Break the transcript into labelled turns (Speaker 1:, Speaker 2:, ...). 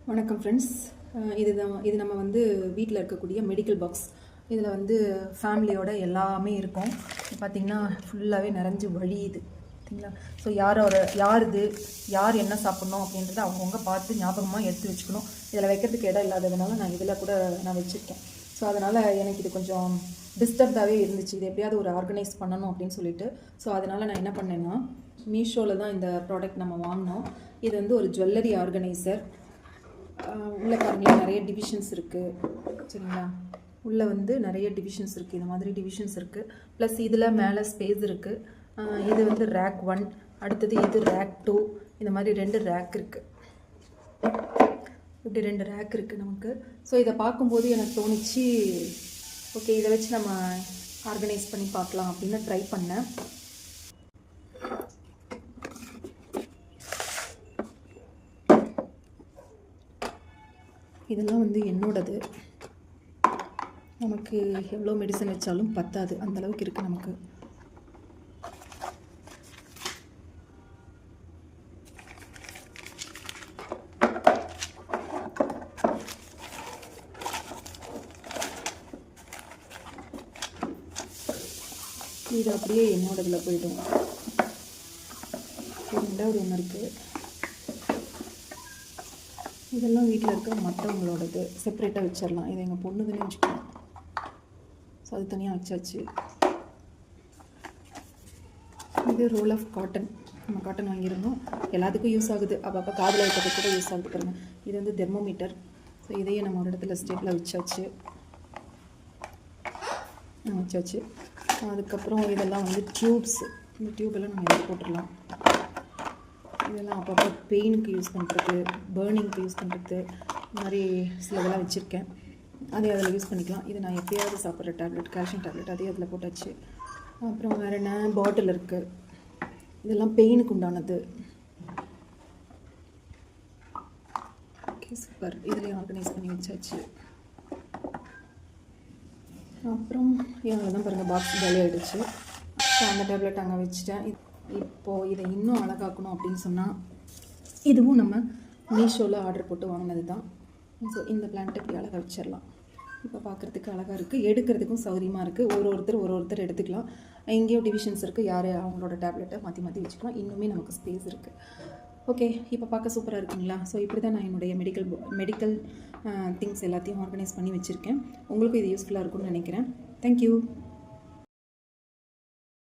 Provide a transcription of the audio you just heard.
Speaker 1: வணக்கம் ஃப்ரெண்ட்ஸ். இது நம்ம வந்து வீட்டில் இருக்கக்கூடிய மெடிக்கல் பாக்ஸ். இதில் வந்து ஃபேமிலியோட எல்லாமே இருக்கும். பார்த்திங்கன்னா ஃபுல்லாகவே நிறைஞ்சு வழியுது பார்த்தீங்களா. ஸோ யார் என்ன சாப்பிட்ணும் அப்படின்றத அவங்கவுங்க பார்த்து ஞாபகமாக எடுத்து வச்சுக்கணும். இதில் வைக்கிறதுக்கு இடம் இல்லாததுனால நான் இதில் கூட நான் வச்சுருக்கேன். ஸோ அதனால் எனக்கு இது கொஞ்சம் டிஸ்டர்ப்டாகவே இருந்துச்சு. இது எப்படியாவது ஒரு ஆர்கனைஸ் பண்ணணும் அப்படின்னு சொல்லிட்டு. ஸோ அதனால் நான் என்ன பண்ணேன்னா, மீஷோவில் தான் இந்த ப்ராடக்ட் நம்ம வாங்கினோம். இது வந்து ஒரு ஜுவல்லரி ஆர்கனைசர். உள்ளே பாருங்களா, நிறைய டிவிஷன்ஸ் இருக்குது சரிங்களா. உள்ளே வந்து நிறைய டிவிஷன்ஸ் இருக்குது, இந்த மாதிரி டிவிஷன்ஸ் இருக்குது. ப்ளஸ் இதில் மேலே ஸ்பேஸ் இருக்குது. இது வந்து ரேக் 1, அடுத்தது இது ரேக் 2. இந்த மாதிரி 2 ரேக் இருக்குது. இப்படி 2 ரேக் இருக்குது நமக்கு. ஸோ இதை பார்க்கும்போது எனக்கு தோணுச்சு, ஓகே இதை வச்சு நம்ம ஆர்கனைஸ் பண்ணி பார்க்கலாம் அப்படின்னு ட்ரை பண்ணேன். இதெல்லாம் வந்து என்னோடது. நமக்கு எவ்வளோ மெடிசன் வச்சாலும் பத்தாது, அந்தளவுக்கு இருக்குது நமக்கு. இது அப்படியே என்னோடதில் போய்டும். ரெண்டாவது ஒன்று இருக்குது. இதெல்லாம் வீட்டில் இருக்க மற்றவங்களோடது செப்பரேட்டாக வச்சிடலாம். இதை எங்கள் பொண்ணுதுன்னு வச்சுக்கலாம். ஸோ அது தனியாக வச்சாச்சு. இது ரோல் ஆஃப் காட்டன். நம்ம காட்டன் வாங்கியிருந்தோம், எல்லாத்துக்கும் யூஸ் ஆகுது. அப்பப்போ காதில் வைக்கிறது கூட யூஸ் ஆகுது பாருங்க. இது வந்து தெர்மோமீட்டர். ஸோ இதையே நம்ம ஒரு இடத்துல ஸ்டேப்பில் வச்சாச்சு. அதுக்கப்புறம் இதெல்லாம் வந்து டியூப்ஸ். இந்த டியூபெல்லாம் நம்ம எல்லாம் போட்டுடலாம். இதெல்லாம் அப்பப்போ பெயினுக்கு யூஸ் பண்ணுறது, பேர்னிங்க்கு யூஸ் பண்ணுறது, இந்த மாதிரி சிலதெல்லாம் வச்சுருக்கேன். அதே அதில் யூஸ் பண்ணிக்கலாம். இது நான் எப்போயாவது சாப்பிட்ற டேப்லெட், கால்சியம் டேப்லெட், அதே அதில் போட்டாச்சு. அப்புறம் வேறு என்ன, பாட்டில் இருக்குது. இதெல்லாம் பெயினுக்கு உண்டானது. Okay super. இதுலேயும் ஆர்கனைஸ் பண்ணி வச்சாச்சு. அப்புறம் இவங்க பாருங்கள், பாக்ஸ் காலி ஆகிடுச்சு. ஸோ அந்த டேப்லெட் அங்கே வச்சுட்டேன். இப்போது இதை இன்னும் அழகாக்கணும் அப்படின்னு சொன்னால், இதுவும் நம்ம மீஷோவில் ஆர்டர் போட்டு வாங்கினது தான். ஸோ இந்த பிளான்ட்டை இப்படி அழகாக வச்சிடலாம். இப்போ பார்க்குறதுக்கு அழகாக இருக்குது, எடுக்கிறதுக்கும் சௌகரியமாக இருக்குது. ஒருத்தர் எடுத்துக்கலாம். எங்கேயோ டிவிஷன்ஸ் இருக்குது, யார் அவங்களோட டேப்லெட்டை மாற்றி வச்சுக்கலாம். இன்னுமே நமக்கு ஸ்பேஸ் இருக்குது. ஓகே, இப்போ பார்க்க சூப்பராக இருக்குங்களா. ஸோ இப்படி தான் நான் என்னுடைய மெடிக்கல் திங்ஸ் எல்லாத்தையும் ஆர்கனைஸ் பண்ணி வச்சுருக்கேன். உங்களுக்கும் இது யூஸ்ஃபுல்லாக இருக்கும்னு நினைக்கிறேன். தேங்க்யூ.